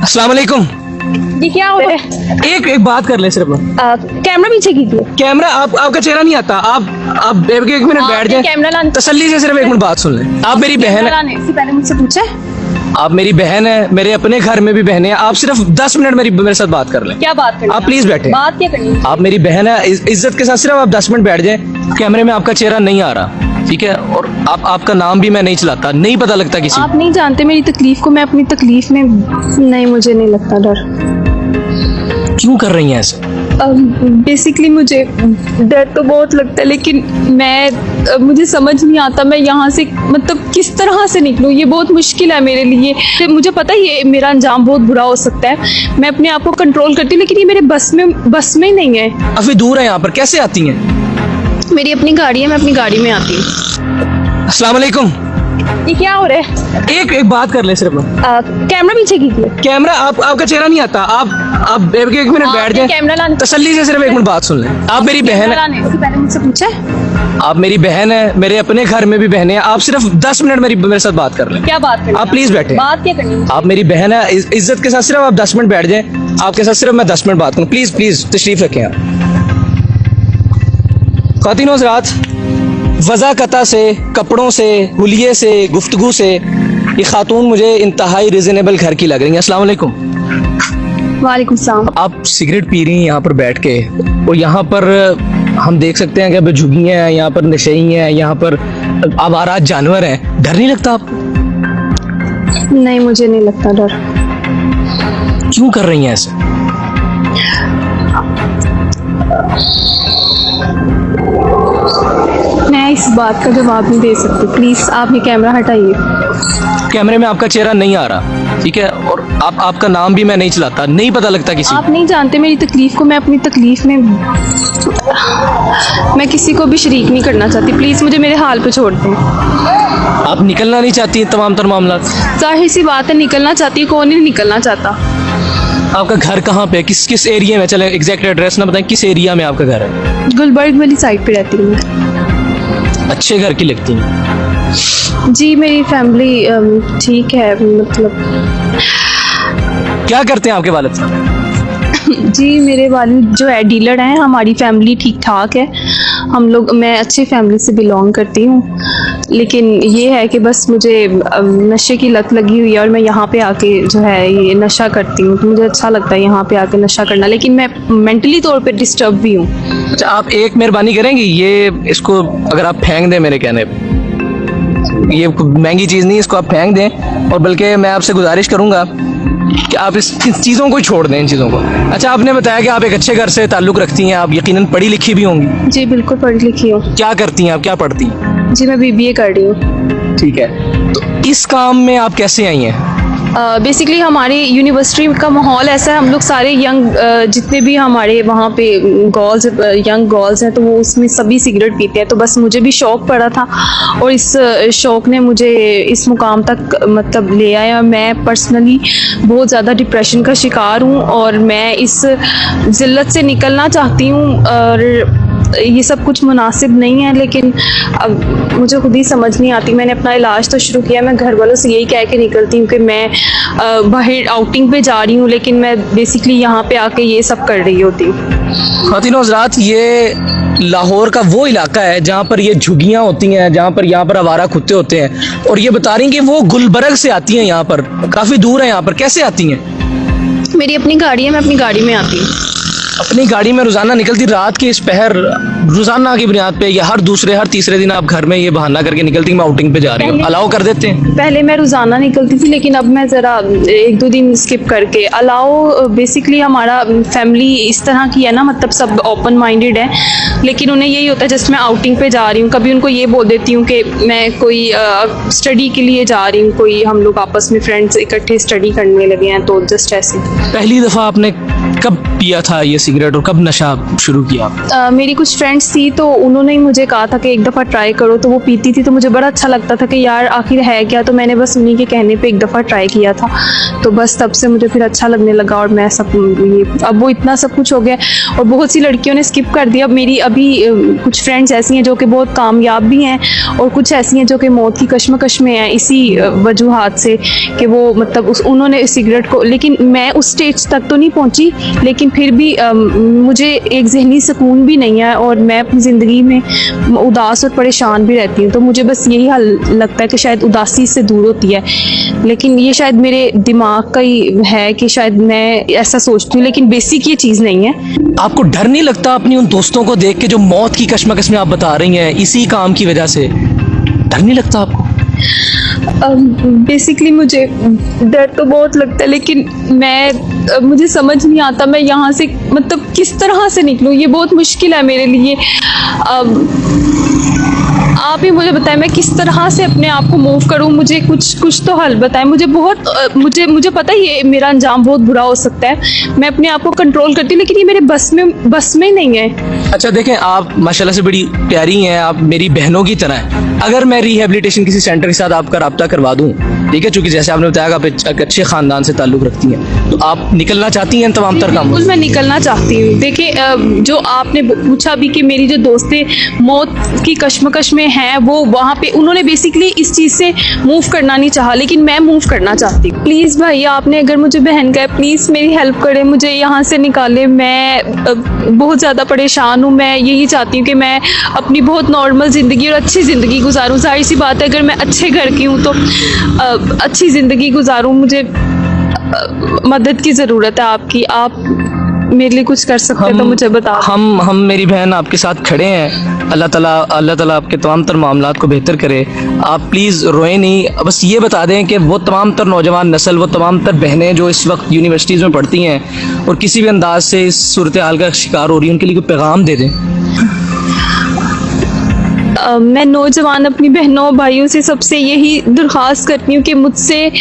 अस्सलाम वालेकुम। ये क्या हो रहा है? एक बात कर ले सिर्फ। कैमरा पीछे कीजिए। कैमरा आपका चेहरा नहीं आता। आप एक मिनट बैठ जाए, कैमरा लाने तसल्ली से सिर्फ एक मिनट बात सुन लें। आप मेरी बहन है, लाने से पहले मुझसे पूछा है? आप मेरी बहन है, मेरे अपने घर में भी बहनें हैं। आप सिर्फ 10 मिनट मेरे साथ बात कर लें। क्या बात करनी? आप प्लीज बैठे। बात क्या करनी? आप मेरी बहन है, इज्जत के साथ सिर्फ आप 10 मिनट बैठ जाए। कैमरे में आपका चेहरा नहीं आ रहा, ठीक है? और आपका नाम भी मैं नहीं चलाता, नहीं पता लगता किसी आप नहीं जानते मेरी तकलीफ को। मैं अपनी तकलीफ में नहीं, मुझे नहीं लगता डर। क्यों कर रही हैं ऐसे? बेसिकली मुझे डर तो बहुत लगता है, लेकिन मुझे समझ नहीं आता मैं यहाँ से मतलब किस तरह से निकलूँ। ये बहुत मुश्किल है मेरे लिए। तो मुझे पता है ये मेरा अंजाम बहुत बुरा हो सकता है। मैं अपने आप को कंट्रोल करती हूँ, लेकिन ये मेरे बस में ही नहीं है। काफी दूर है यहाँ पर, कैसे आती हैं? मेरी अपनी गाड़ी है, मैं अपनी गाड़ी में आती हूँ। अस्सलाम वालेकुम। ये क्या हो रहा है? एक बात कर ले सिर्फ। कैमरा पीछे कीजिए। कैमरा आपका चेहरा नहीं आता। आप एक मिनट बैठ जाए, कैमरा लाने तसल्ली से सिर्फ एक मिनट बात सुन लें। आप मेरी बहन है, लाने से पहले मुझसे पूछा है? आप मेरी बहन है, मेरे अपने घर में भी बहनें हैं। आप सिर्फ 10 मिनट मेरे साथ बात कर लें। क्या बात करनी? आप प्लीज बैठे। बात क्या करनी? आप मेरी बहन है, इज्जत के साथ सिर्फ आप 10 मिनट बैठ जाए। आपके साथ सिर्फ मैं 10 मिनट बात करूँ। प्लीज प्लीज तशरीफ रखें आप। ख़वातीन व हज़रात, वज़ाकता से, कपड़ों से, हुलिये से, गुफ्तगू से ये खातून मुझे इंतहाई रिजनेबल घर की लग रही है। अस्सलाम वालेकुम। वालेकुम सलाम। आप सिगरेट पी रही हैं यहाँ पर बैठ के, और यहाँ पर हम देख सकते हैं कि अब झुग्गी हैं, यहाँ पर नशेई हैं, यहाँ पर आवारा जानवर हैं। डर नहीं लगता आपको? नहीं, मुझे नहीं लगता डर। क्यों कर रही हैं ऐसे? मैं इस बात का जवाब नहीं दे सकती। प्लीज आप ये कैमरा हटाइए। कैमरे में आपका चेहरा नहीं आ रहा, ठीक है? और आपका नाम भी मैं नहीं चलाता, नहीं पता लगता किसी। आप नहीं जानते मेरी तकलीफ को। मैं अपनी तकलीफ में मैं किसी को भी शरीक नहीं करना चाहती। प्लीज मुझे मेरे हाल पे छोड़ दें। आप निकलना नहीं चाहती तमाम तर मामला? जाहिर सी बात है, निकलना चाहती है, कौन नहीं निकलना चाहता। आपका घर कहाँ पे, किस एरिया में? चले एग्जैक्ट एड्रेस ना बताएं, किस एरिया में आपका घर है? गुलबर्ग वाली साइड पे रहती हूँ मैं। अच्छे घर की लगती हैं जी, मेरी फैमिली ठीक है। मतलब क्या करते हैं आपके वालिद साहब? जी, मेरे वालिद जो है डीलर हैं। हमारी फैमिली ठीक ठाक है। मैं अच्छी फैमिली से बिलोंग करती हूँ, लेकिन ये है कि बस मुझे नशे की लत लगी हुई है, और मैं यहाँ पे आके जो है ये नशा करती हूँ। तो मुझे अच्छा लगता है यहाँ पे आके नशा करना, लेकिन मैं मेंटली तौर पे डिस्टर्ब भी हूँ। अच्छा, आप एक मेहरबानी करेंगी, ये इसको अगर आप फेंक दें मेरे कहने पे, ये महंगी चीज़ नहीं, इसको आप फेंक दें। और बल्कि मैं आपसे गुजारिश करूँगा कि आप इस चीज़ों को छोड़ दें, इन चीज़ों को। अच्छा, आपने बताया कि आप एक अच्छे घर से ताल्लुक़ रखती हैं, आप यकीनन पढ़ी लिखी भी होंगी। जी बिल्कुल, पढ़ी लिखी हूँ। क्या करती हैं आप, क्या पढ़ती हैं? जी, मैं BBA कर रही हूँ। ठीक है, तो इस काम में आप कैसे आई हैं? बेसिकली हमारी यूनिवर्सिटी का माहौल ऐसा है, हम लोग सारे यंग जितने भी हमारे वहाँ पे यंग गर्ल्स हैं, तो वो उसमें सभी सिगरेट पीते हैं। तो बस मुझे भी शौक़ पड़ा था, और इस शौक़ ने मुझे इस मुकाम तक मतलब ले आया। मैं पर्सनली बहुत ज़्यादा डिप्रेशन का शिकार हूँ, और मैं इस ज़िल्लत से निकलना चाहती हूँ। और ये सब कुछ मुनासिब नहीं है, लेकिन अब मुझे खुद ही समझ नहीं आती। मैंने अपना इलाज तो शुरू किया। मैं घर वालों से यही कह के निकलती हूँ कि मैं बाहर आउटिंग पे जा रही हूँ, लेकिन मैं बेसिकली यहाँ पे आके ये सब कर रही होती हूँ। ख़वातीन व हज़रात, ये लाहौर का वो इलाका है जहाँ पर ये झुग्गियाँ होती हैं, जहाँ पर यहाँ पर आवारा कुत्ते होते हैं, और ये बता रही हैं कि वो गुलबर्ग से आती हैं। यहाँ पर काफ़ी दूर है, यहाँ पर कैसे आती हैं? मेरी अपनी गाड़ी है, मैं अपनी गाड़ी में आती हूँ। अपनी गाड़ी में रोज़ाना निकलती? रात के इस पहर रोज़ाना की बुनियाद पे, या हर दूसरे हर तीसरे दिन आप घर में ये बहाना करके निकलती मैं आउटिंग पे जा रही हूँ, अलाउ कर देते हैं? पहले मैं रोज़ाना निकलती थी, लेकिन अब मैं ज़रा 1-2 दिन स्किप करके अलाउ। बेसिकली हमारा फैमिली इस तरह की है ना, मतलब सब ओपन माइंडेड है, लेकिन उन्हें यही होता है जस्ट मैं आउटिंग पे जा रही हूँ। कभी उनको ये बोल देती हूँ कि मैं कोई स्टडी के लिए जा रही हूँ, कोई हम लोग आपस में फ्रेंड्स इकट्ठे स्टडी करने लगे हैं, तो जस्ट ऐसे। पहली दफ़ा आपने कब पिया था ये सिगरेट और कब नशा शुरू किया? मेरी कुछ फ्रेंड्स थी तो उन्होंने ही मुझे कहा था कि एक दफ़ा ट्राई करो, तो वो पीती थी तो मुझे बड़ा अच्छा लगता था कि यार आखिर है क्या, तो मैंने बस उन्हीं के कहने पे एक दफ़ा ट्राई किया था, तो बस तब से मुझे फिर अच्छा लगने लगा और मैं सब ये अब वो इतना सब कुछ हो गया और बहुत सी लड़कियों ने स्किप कर दिया। मेरी अभी कुछ फ्रेंड्स ऐसी हैं जो कि बहुत कामयाब भी हैं और कुछ ऐसी हैं जो कि मौत की कश्मकश में हैं इसी वजूहात से कि वो मतलब उन्होंने सिगरेट को, लेकिन मैं उस स्टेज तक तो नहीं पहुंची, लेकिन फिर भी मुझे एक जहनी सुकून भी नहीं है और मैं अपनी ज़िंदगी में उदास और परेशान भी रहती हूँ। तो मुझे बस यही हाल लगता है कि शायद उदासी से दूर होती है, लेकिन ये शायद मेरे दिमाग का ही है कि शायद मैं ऐसा सोचती हूँ, लेकिन बेसिक ये चीज़ नहीं है। आपको डर नहीं लगता अपनी उन दोस्तों को देख के जो मौत की कश्मकश में आप बता रही हैं इसी काम की वजह से? डर नहीं लगता आपको? बेसिकली मुझे डर तो बहुत लगता है, लेकिन मुझे समझ नहीं आता मैं यहाँ से मतलब किस तरह से निकलूँ, ये बहुत मुश्किल है मेरे लिए। आप ही मुझे बताएं मैं किस तरह से अपने आप को मूव करूं, मुझे कुछ तो हल बताएं। मुझे पता है ये मेरा अंजाम बहुत बुरा हो सकता है, मैं अपने आप को कंट्रोल करती हूँ, लेकिन ये मेरे बस में नहीं है। अच्छा देखें, आप माशाल्लाह से बड़ी प्यारी हैं, आप मेरी बहनों की तरह हैं। अगर मैं रिहेबिलिटेशन किसी सेंटर के साथ आपका रब्ता करवा दूं, ठीक है, चूंकि जैसे आपने बताया कि आप एक अच्छे ख़ानदान से ताल्लुक़ रखती हैं, तो आप निकलना चाहती हैं तमाम तर कामों से? मैं निकलना चाहती हूँ। देखिए जो आपने पूछा भी कि मेरी जो दोस्तें मौत की कश्मकश में हैं, वो वहाँ पे उन्होंने बेसिकली इस चीज़ से मूव करना नहीं चाहा, लेकिन मैं मूव करना चाहती हूँ। प्लीज़ भाई आपने अगर मुझे बहन का है, प्लीज़ मेरी हेल्प करें, मुझे यहाँ से निकालें। मैं बहुत ज़्यादा परेशान हूँ। मैं यही चाहती हूँ कि मैं अपनी बहुत नॉर्मल ज़िंदगी और अच्छी ज़िंदगी गुजारूँ। जाहिर सी बात है अगर मैं अच्छे घर की हूँ तो अच्छी ज़िंदगी गुजारूँ। मुझे मदद की ज़रूरत है आपकी, आप मेरे लिए कुछ कर सकते हैं तो मुझे बता। हम मेरी बहन आपके साथ खड़े हैं। अल्लाह ताला आपके तमाम तर मामलात को बेहतर करे। आप प्लीज़ रोएं नहीं, बस ये बता दें कि वो तमाम तर नौजवान नस्ल, वो तमाम तर बहनें जो इस वक्त यूनिवर्सिटीज़ में पढ़ती हैं और किसी भी अंदाज से इस सूरत हाल का शिकार हो रही हैं, उनके लिए कोई पैगाम दे दें। मैं नौजवान अपनी बहनों भाइयों से सबसे यही दरख्वास्त करती हूँ कि मुझसे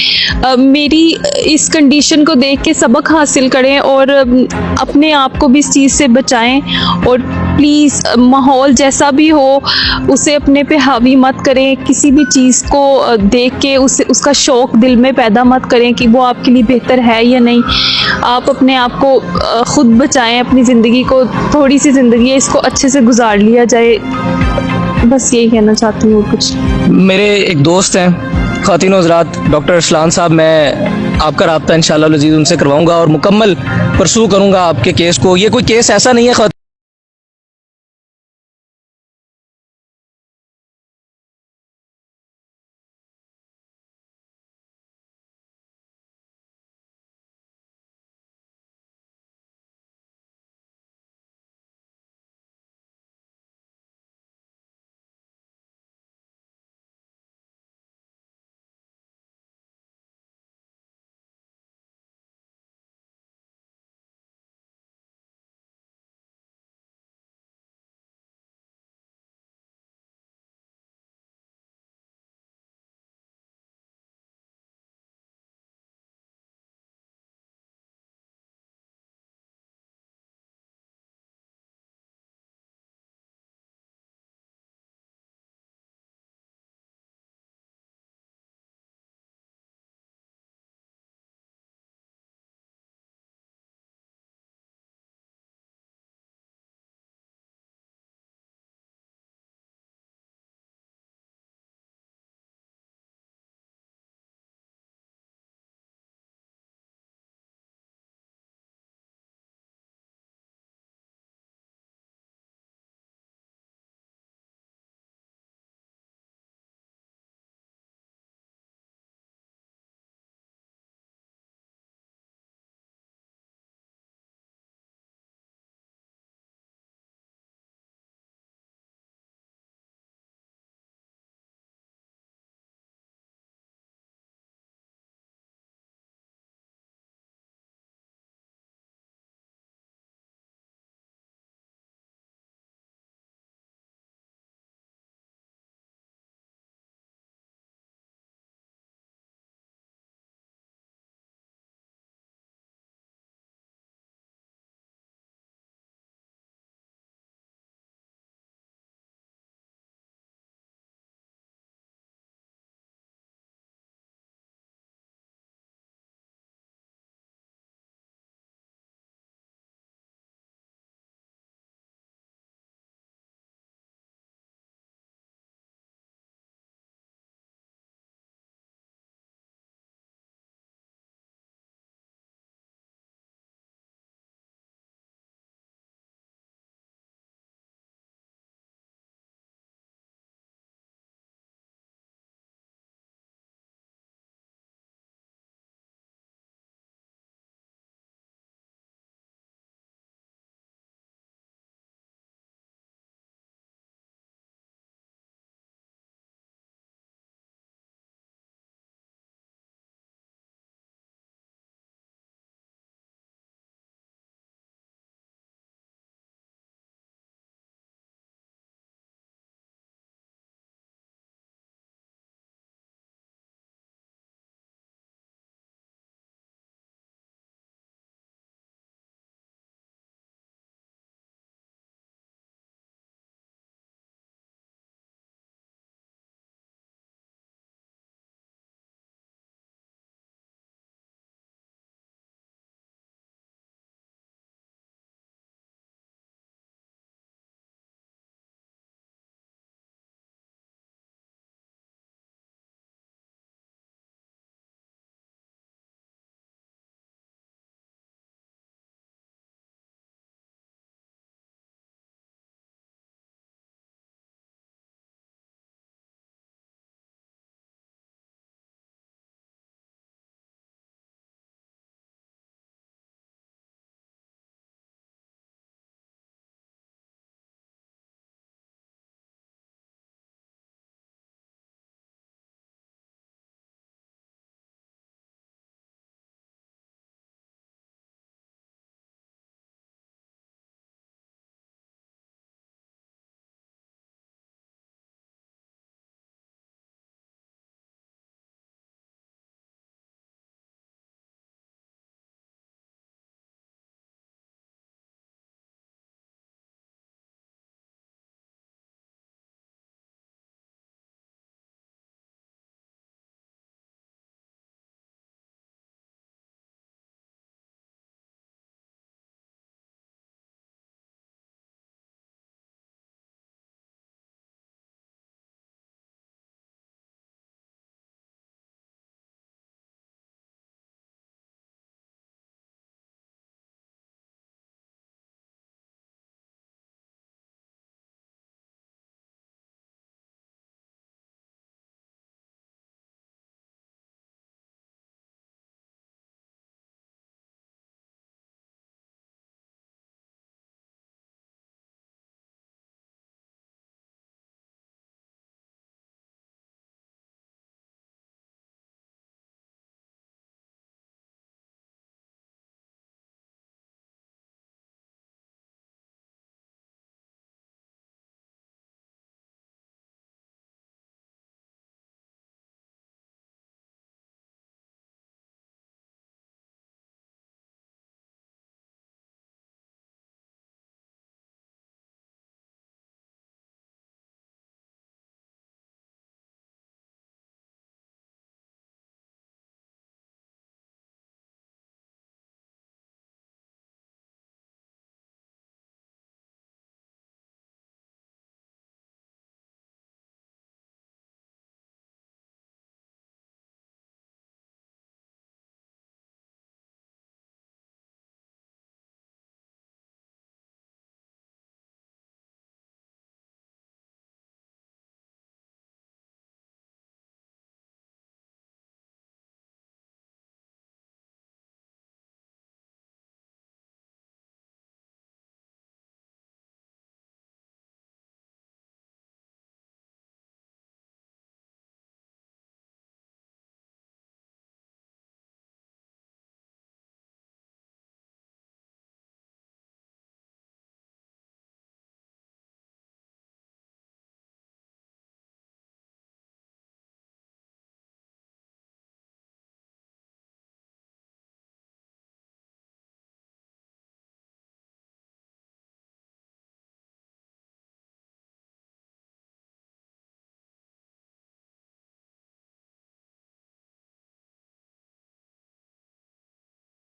मेरी इस कंडीशन को देख के सबक हासिल करें और अपने आप को भी इस चीज़ से बचाएं और प्लीज़ माहौल जैसा भी हो उसे अपने पे हावी मत करें। किसी भी चीज़ को देख के उसका शौक़ दिल में पैदा मत करें कि वो आपके लिए बेहतर है या नहीं। आप अपने आप को ख़ुद बचाएं, अपनी ज़िंदगी को, थोड़ी सी ज़िंदगी है, इसको अच्छे से गुजार लिया जाए। बस यही कहना चाहती हूँ। कुछ मेरे एक दोस्त हैं ख़वातीन हज़रात, डॉक्टर अरसलान साहब, मैं आपका रब्ता इंशाअल्लाह अज़ीज़ उनसे करवाऊँगा और मुकम्मल परसू करूँगा आपके केस को। ये कोई केस ऐसा नहीं है